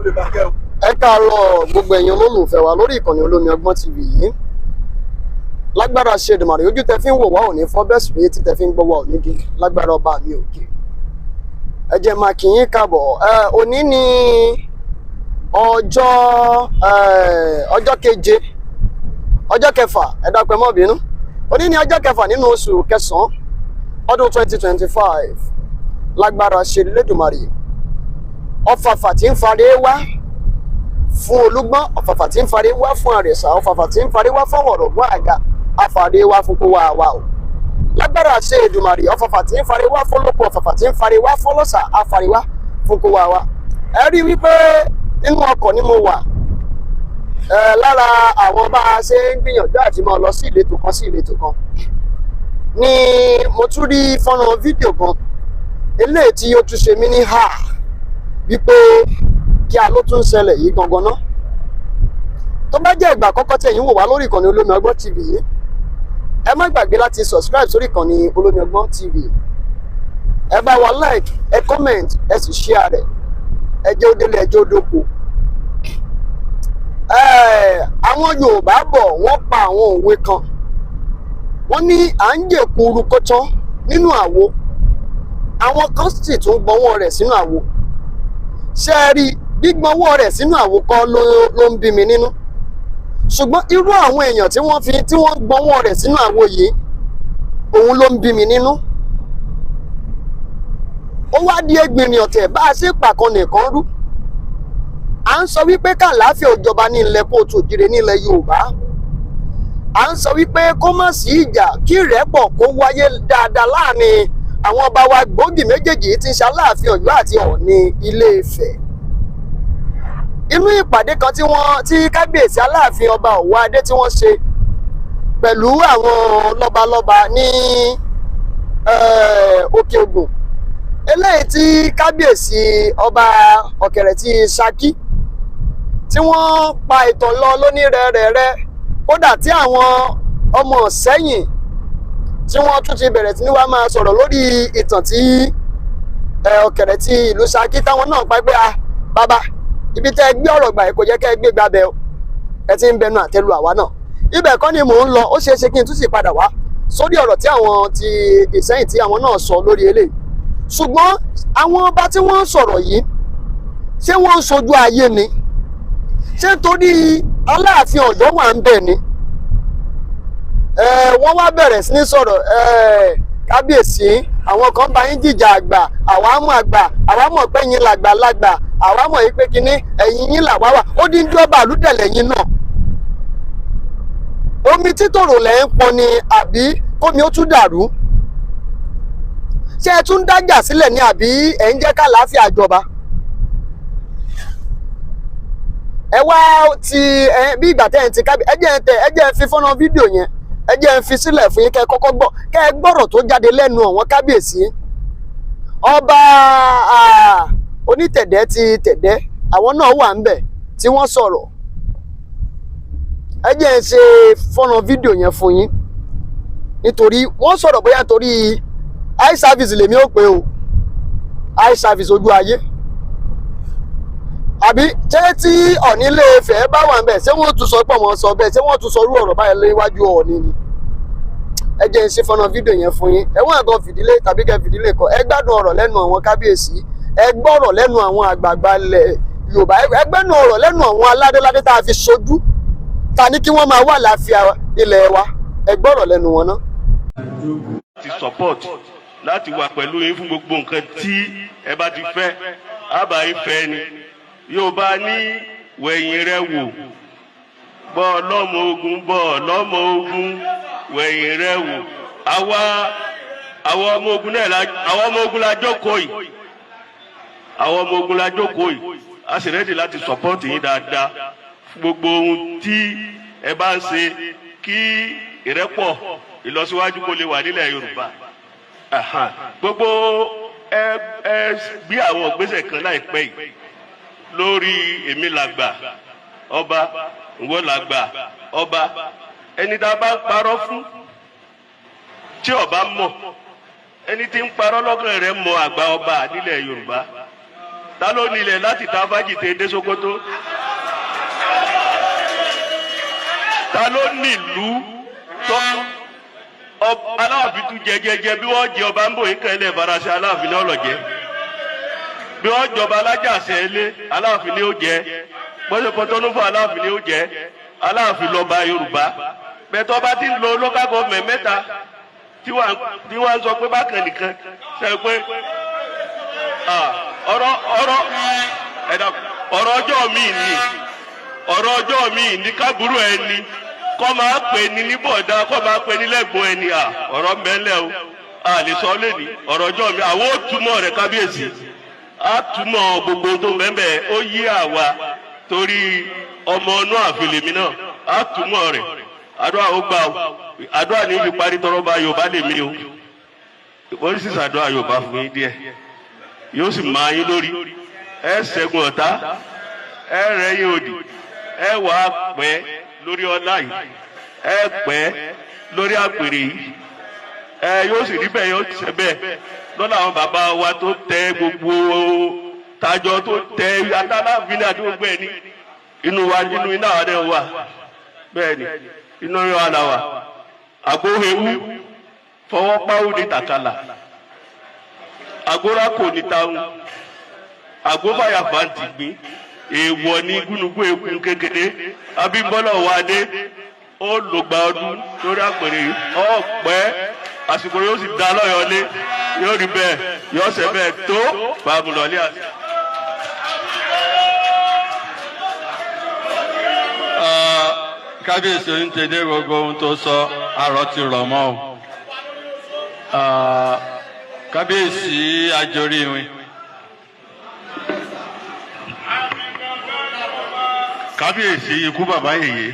ẹ káàárọ̀ gbogbo ẹ̀yin olólùfẹ́ wa lórí ìkànnì Olómi Ọgbọ́n TV yìí. Lágbára ṣe Èdùmàrè, ojú tẹ́ fi ń wò wá ò ní fọ́, bẹ́ẹ̀ sì rí etí tẹ́ fi ń gbọ́ wá ò ní di. Lágbára ọba mi òkè. Ẹ jẹ́ máa kí yín káàbọ̀. Òní ni ọjọ́ keje, ọjọ́ kẹfà, ẹ dákun ẹ má bínú. Òní ni ọjọ́ kẹfà nínú oṣù kẹsàn-án ọdún 2025. Lágbára ṣe Èdùmàrè. Ọ̀fàfà tí ń faré wá fún Olúgbọ́n, ọ̀fàfà tí ń faré wá fún Àrẹ̀sà, ọ̀fàfà tí ń faré wá fún Ọ̀rọ̀gbọ́n Àga, afàré wá fún kó wá wá o. Lágbára ṣe Èdùmàrè, ọ̀fàfà tí ń faré wá fún Olóko, ọ̀fàfà tí ń faré wá fún Ọlọ́sà, afàré wá fún kó wá wá. Ẹ rí wípé nínú ọkọ̀ ni mo wà. Lára àwọn bá a ṣe ń gbìyànjú àti máa lọ sí ìletò kan sí ìletò kan ni mo tún rí fọ́nrán fídíò kan eléyìí tí ó tún ṣe mí ní wípé kí a ló tún ṣẹlẹ̀ yìí gangan náà. Tó bá jẹ́ ìgbà àkọ́kọ́ tí ẹ̀yin wò wá lórí ìkànnì Olómi Ọgbọ́n TV yìí, ẹ má gbàgbé láti subscribe sórí ìkànnì Olómi Ọgbọ́n TV. Ẹ bá wa like, ẹ comment, ẹ sì share rẹ̀. Ẹ jẹ́ ó délé, ẹ jẹ́ ó dóko. Àwọn Yorùbá bọ̀ wọ́n pa àwọn òwe kan. Wọ́n ní à ń jèkuru kó tán nínú àwo. Àwọn kan sì tún gbọ́wọ́ rẹ̀ sínú àwo. Ṣé ẹ rí gbígbọ́wọ́ rẹ̀ sínú àwo kọ́ ló ń bí mi nínú? Ṣùgbọ́n irú àwọn èèyàn tí wọ́n gbọ́wọ́ rẹ̀ sínú àwo yìí, òun ló ń bí mi nínú. Ó wá di ẹgbìnrin ọ̀tẹ̀ bá a ṣe pàkan nìkan rú. À ń sọ wípé kàláfíà ó jọba ní ilẹ̀ kóòtù òjìrè ní ilẹ̀ Yorùbá. À ń sọ wípé kó má sí ìjà, kí ìrẹ́pọ̀ kó wáyé dáadáa láàrin àwọn ọba wa gbòógì méjèèjì tí ń ṣe Aláàfin Ọ̀yọ́ àti Ọọ̀ni Ilé Ifẹ̀. Inú ìpàdé kan tí kábíyèsí Aláàfin ọba Ọ̀wọ̀ Adé tí wọ́n ṣe pẹ̀lú àwọn lọ́balọ́ba ní Òkè Ògùn, eléyìí tí kábíyèsí ọba Ọ̀kẹ̀rẹ̀ ti Ṣakí tí wọ́n pa ìtàn lọ lónírẹ̀ẹ́rẹ́, kódà tí àwọn ọmọ Ìṣẹ́yìn tí wọ́n tún ti bẹ̀rẹ̀ tí ní wá máa sọ̀rọ̀ lórí ìtàn tí Ọ̀kẹ̀rẹ̀ ti ìlú Ṣakí táwọn náà pa pé bàbá ibi tẹ́ ẹ gbé ọ̀rọ̀ gbà kò jẹ́ kẹ́ ẹ gbé gbàbẹ̀ o, ẹ ti ń bẹnu àtẹ́lu àwa náà. Ibẹ̀ kọ́ ni mò ń lọ, ó ṣeé ṣe kí n tún sì padà wá sórí ọ̀rọ̀ tí àwọn ti Ìṣẹ́yìn tí àwọn náà sọ lórí eléyìí. Ṣùgbọ́n àwọn ọba tí wọ́n ń sọ̀rọ̀ yìí, ṣé wọ́n ń sojú ayé ni? Ṣé torí Aláàfin Ọ̀yọ́ wà ń bẹ̀ ni? Wọ́n wá bẹ̀rẹ̀ sí ní sọ̀rọ̀ kábíyèsí, àwọn kan bá yín jìjà àgbà, àwa mọ̀ àgbà, àwa mọ̀ pé yín làgbà lágbà, àwa mọ̀ yín pé kíní ẹ̀yìn yín làwa wà, ó dín dúọ́bà àlùdẹ̀lẹ̀ yín náà. Omi títòrò lẹ́ ń pọn ni àbí kómi ó tún dàrú? Ṣé ẹ tún dájà sílẹ̀ ni àbí ẹ̀ ń jẹ́ kàláfíà jọba? Ẹ wá bí ìgbà tẹ́ ẹ̀ ń ti kábíyèsí, ẹ jẹ́ fi fọ́nrán fídíò yẹn, ẹ jẹ́ ń fi sílẹ̀ fún yín kẹ́ ẹ kọ́kọ́ gbọ́, kẹ́ ẹ gbọ́rọ̀ tó jáde lẹ́nu àwọn kábíyèsí. Ọba Onítẹ̀dẹ́ ti Tẹ̀dẹ́, àwọn náà wà ń bẹ̀ tí wọ́n sọ̀rọ̀. Ẹ jẹ́ ń ṣe fọ́nrán fídíò yẹn fún yín, nítorí wọ́n sọ̀rọ̀ bóyá torí eye service lèmi ó pé o, eye service ojú ayé. Àbí ṣé tí Ọọ̀ni Ilé Ifẹ̀ bá wà ń bẹ̀, ṣé wọ́n tún sọ pé wọ́n sọ bẹ́ẹ̀, ṣé wọ́n tún sọ irú ọ̀rọ̀ báyìí léwájú Ọọ̀ni ni? Ẹ jẹ́ ń ṣe fọ́nrán fídíò yẹn fún yín. Ẹ wọ́n àgọ́ fìdílé tàbí kẹ́ fìdílé kọ. Ẹ gbádùn ọ̀rọ̀ lẹ́nu àwọn kábíyèsí, ẹ gbọ́rọ̀ lẹ́nu àwọn àgbààgbà ilẹ̀ Yorùbá, ẹ gbẹ́nu ọ̀rọ̀ lẹ́nu àwọn aládéládé tá a fi ṣojú, ta ní kí wọ́n máa wà láàfíà ilẹ̀ wa. Ẹ gbọ́rọ̀ lẹ́nu wọn ná. Ti support láti wà pẹ̀lú yín fún gbogbo nǹkan tí ẹ bá ti fẹ́, àbá yín fẹ́ ni. Yorùbá ní wẹ̀yìn rẹ wò, bọ́ ọlọ́mọ ogun, bọ́ ọlọ́mọ ogun, wẹ̀yìn rẹ wò. Àwọn ọmọ ogun náà, àwọn ọmọ ogun la jókòó yìí, àwọn ọmọ ogun la jókòó yìí. A sì rẹ́dì láti support yín dáadáa fún gbogbo ohun tí ẹ bá ń ṣe kí ìrẹ́pọ̀ ìlọsíwájú kó lè wà nílẹ̀ Yorùbá. Gbogbo ẹ gbé àwọn ìgbésẹ̀ kan láìpẹ́ yìí lórí èmi làgbà ọba, ìwọ làgbà ọba. Ẹni tá a bá ń parọ́ fún tí ọba mọ̀, ẹni tí ń parọ́ lọ́kàn rẹ̀ mọ àgbà ọba nílẹ̀ Yorùbá. ta ló nílẹ̀ láti ta fájìtì dé Sókótó ta ló nílùú tó Aláàfin tún jẹjẹjẹ bí wọ́n jẹ ọba ń bò yín kẹ́lẹ́ Faransé Aláàfin ní ọlọ́jẹ́ bí wọ́n jọba alájàsẹ́ ilé Aláàfin ní ó jẹ́ bọ́sẹ̀ pọ́tọ́nù fún Aláàfin ní ó jẹ́ Aláàfin lọ́ba Yorùbá bẹ́tọ́ bá ti ń lo local government mẹ́ta tí wọ́n ń sọ pé bákan nìkan ṣe pé ọ̀rọ̀ ọjọ́ mi ní kábúrò ẹni kọ́ máa pè ní níbọ̀dá kọ́ máa pè ní lẹ́gbọ̀n ẹni ọ̀rọ̀ mẹ́lẹ̀ o a lè sọ lẹ́ni ọ̀rọ̀ ọjọ́ mi àwọn ò túmọ̀ rẹ̀ kábíyèsí a túmọ̀ gbogbo tó bẹ́ẹ̀ ó yí àwa torí ọmọ inú àfẹlẹ́mí náà a túmọ̀ rẹ̀ àdúrà ó gbà o àdúrà ní ibi parí tọrọ bá Yorùbá lè mí o wọ́n sì ṣàdúrà Yorùbá fún yín díẹ̀ yóò sì máa yín lórí ẹ ṣẹ́gun ọ̀tá ẹ rẹ́yìn òdì ẹ wà pẹ́ lórí ọlá yìí ẹ pẹ́ lórí àpèrè yìí ẹ yóò sì rí bẹ́ẹ̀ yóò ṣe bẹ́ẹ̀ lọ́nà àwọn bàbá wa tó tẹ gbogbo tajọ tó tẹ Aláàfin àti gbogbo ẹ̀ ní inú iná wa dẹ̀ wà bẹ́ẹ̀ ni inú wa là wà àgbóhewu fọwọ́ páwó ní tàkàlà àgbóra kò ní táwọn àgbófàyà fàǹtì gbé èèwọ̀ ní gúnugún ekun kékeré Abímbọ́lá Ọ̀wádé ó lògbà ọdún lórí àpèrè ọ̀pẹ́ àsìkò yóò sì dá lọ́yọ̀ọ́lé yóò rí bẹ́ẹ̀ yóò ṣe bẹ́ẹ̀ tó bàmùlọ́lé àti. Kábíyèsí oníntẹ̀dé gbogbo ohun tó sọ àrọ̀ ti rọ̀ mọ́ o. Kábíyèsí àjòrí ìwìn. Kábíyèsí ikú bàbá yèyé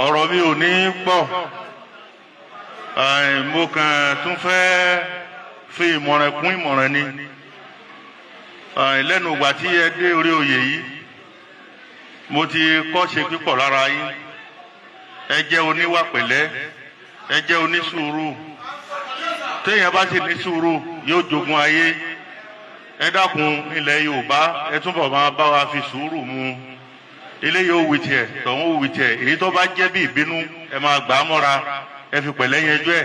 ọ̀rọ̀ mi ò ní pọ̀ mo kàn tún fẹ́ fi ìmọ̀ràn kún ìmọ̀ràn ni lẹ́nu ìgbà tí ẹ dé orí oyè yìí mo ti kọ́ ṣe pípọ̀ lára yín ẹ jẹ́ oníwà pẹ̀lẹ́ ẹ jẹ́ onísùúrù téèyàn bá sì ní sùúrù yóò jogún ayé ẹ dákun ilẹ̀ Yorùbá ẹ túbọ̀ máa bá wa fi sùúrù mu eléyìí ó wí tiẹ̀ tọ̀hún ó wí tiẹ̀ èyí tó bá jẹ́ bí ìbínú ẹ máa gbà á mọ́ra ẹ fi pẹ̀lẹ́ yanjú ẹ̀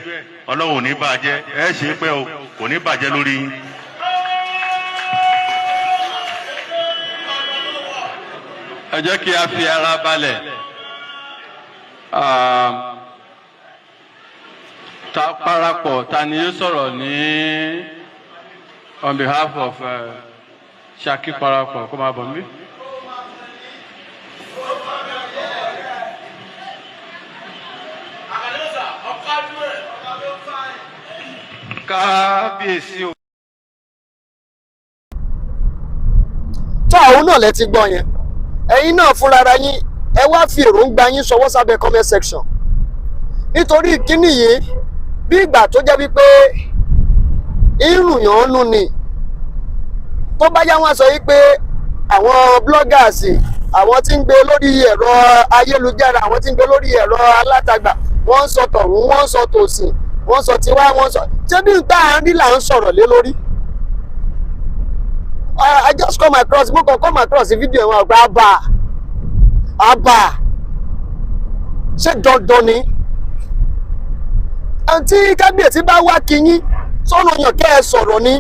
Ọlọ́run ò ní bàjẹ́ ẹ ṣe é pẹ́ o kò ní bàjẹ́ lórí yín. Ẹ jẹ́ kí a fi ara balẹ̀ ta parapọ̀ ta ni yóò sọ̀rọ̀ ní on behalf of Ṣakí parapọ̀ kó máa bọ̀ mí. Kábíyèsí o. tó àwọn náà lẹ ti gbọ́ yẹn ẹ̀yin náà fúnra ara yín ẹ wá fi èròǹgbà yín ṣọwọ́ sábẹ́ comment section nítorí kíní yìí bí ìgbà tó jẹ́ wípé ìrùyàn nù ni tó bá yá wọn sọ wípé àwọn bloggers àwọn tí ń gbé lórí ẹ̀rọ ayélujára àwọn tí ń gbé lórí ẹ̀rọ alátagbà wọ́n ń sọ tọ̀hún wọ́n ń sọ tòsì wọ́n sọ tiwa wọ́n sọ ṣé bí n tá à ń rí là ń sọ̀rọ̀ lé lórí. I just come across mo kàn come across fídíò wọn ọgbà àbà ṣé dandan ni àǹtí kábíyèsí bá wá kíyín sọ́nà yàn kẹ́ ẹ sọ̀rọ̀ ni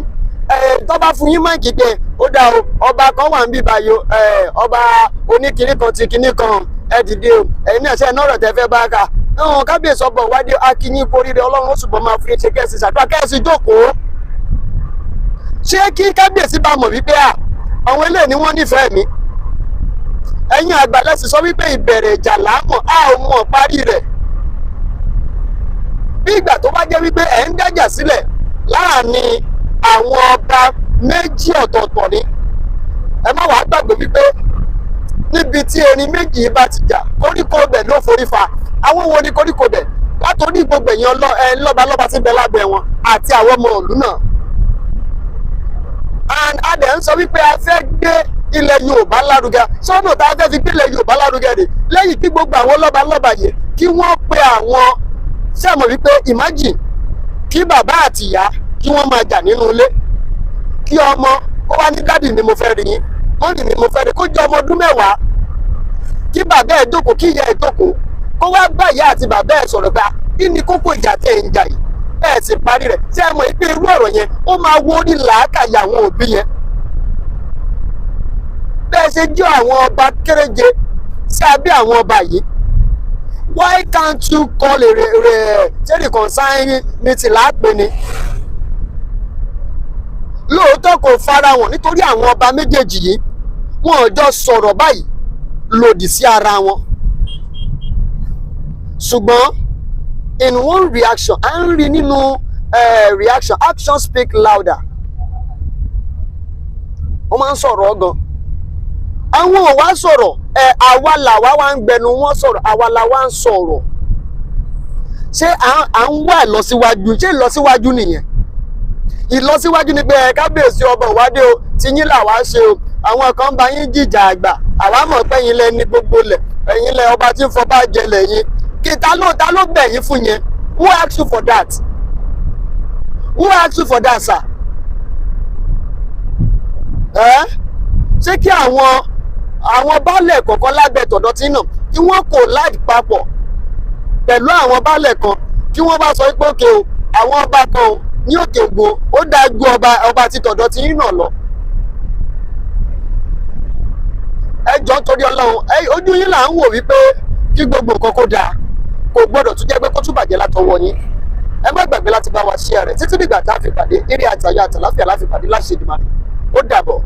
tó bá fún yín máìkì pé ó dá o ọba kan wà ń bí báyìí ọba oníkìní kan ti kìní kan ẹ dìde o ẹ̀yin náà ṣe nọ́rọ̀ tẹ́ fẹ́ bá ká kábíyèsí ọba ìwádìí akínyín koríire ọlọ́run ó ṣùgbọ́n máa fi ṣe kẹ́sì ṣàdúrà kẹ́sì jókòó ṣé kí kábíyèsí bá mọ̀ wípé àwọn eléyìí ni wọ́n nífẹ̀ẹ́ mi ẹ̀yin àgbàlẹ̀ sì sọ wípé ìbẹ̀rẹ̀ ìjà láàmọ̀ a ò mọ̀ parí rẹ̀ bí ìgbà tó bá jẹ́ wípé ẹ̀ ń dájà sílẹ̀ láàrin àwọn ọba méjì ọ̀tọ̀ọ̀tọ̀ ni ẹ má wàá gbàgbé wípé níbi tí erin méjì bá ti jà koríko bẹ̀ ló forí fa àwọn wo ni koríko bẹ̀ látòrí gbogbo èèyàn lọ́balọ́ba tí ń bẹ lábẹ́ wọn àti àwọn ọmọ ìlú náà and adẹ̀ ń sọ wípé a fẹ́ gbé ilẹ̀ Yorùbá lárugẹ sọ́nà tá a fẹ́ fi gbé ilẹ̀ Yorùbá lárugẹ rè lẹ́yìn kí gbogbo àwọn lọ́balọ́ba yìí kí wọ́n pe àwọn sẹ́mọ̀ wípé imagine kí bàbá àti ìyá kí wọ́n máa jà nínú ilé kí ọmọ kó wá ní dádì mi mo fẹ́ rí yín, mọ́mì mi mo fẹ́ rí, kó jẹ́ ọmọ ọdún 10 kí bàbá ẹ̀ jókòó kí ìyá ẹ̀ jókòó kó wá bá ìyá àti bàbá ẹ̀ sọ̀rọ̀ pé kí ni kókó ìjà tẹ̀ ń jà yìí ẹ̀ sì parí rẹ̀. Tí ẹ mọ̀ pé irú ọ̀rọ̀ yẹn ó máa wó orí làákàyè àwọn òbí yẹn. Bẹ́ẹ̀ ṣe jẹ́ àwọn ọba kéréje sí abẹ́ àwọn ọba yìí, why can't you call ṣé reconciling meeting láàpẹ ni? Lóòótọ́ kò fara wọn nítorí àwọn ọba méjèèjì yìí wọn ò jọ sọ̀rọ̀ báyìí lòdì sí ara wọn, ṣùgbọ́n in one reaction à ń rí nínú reaction, action speak louder. Wọ́n máa ń sọ̀rọ̀ gan. Àwọn ò wá sọ̀rọ̀ àwa làwa wá ń gbẹnu wọn sọ̀rọ̀, àwa làwa ń sọ̀rọ̀. Ṣé à ń wá ìlọsíwájú? Ṣé ìlọsíwájú nìyẹn? Ìlọsíwájú ni pé kábíyèsí ọba ìwádìí o tí yín làwa ṣe o, àwọn kan bá yín jìjà àgbà, àwa mọ̀ pé ẹ̀yin lẹ ní gbogbo lẹ̀, ẹ̀yin lẹ ọba tí ń fọba jẹ lẹ́yìn. Kí ta ló bẹ̀ yín fún yẹn? Who asked you for that? Who asked you for that, sir? Ṣé kí àwọn baálẹ̀ kọ̀ọ̀kan lábẹ́ tọ̀dọ̀ tí náà kí wọ́n kò láì papọ̀ pẹ̀lú àwọn baálẹ̀ kan kí wọ́n bá sọ pé òkè o àwọn ọba kan o ní òkè ògbó ó dájú ọba tí tọ̀dọ̀ tí yín náà lọ. Ẹ jọ̀ọ́ nítorí Ọlọ́run, ojú yín là ń wò wípé kí gbogbo nǹkan kó dáa, kò gbọ́dọ̀ tún jẹ́ pé kó tún bàjẹ́ látọwọ́ yín. Ẹ má gbàgbé láti bá wa share rẹ̀ títí dìgbà tá a fi pàdé eré àtàyà àtàláfíà láfi pàdé láṣẹ Èdùmàrè. Ó dàbọ̀.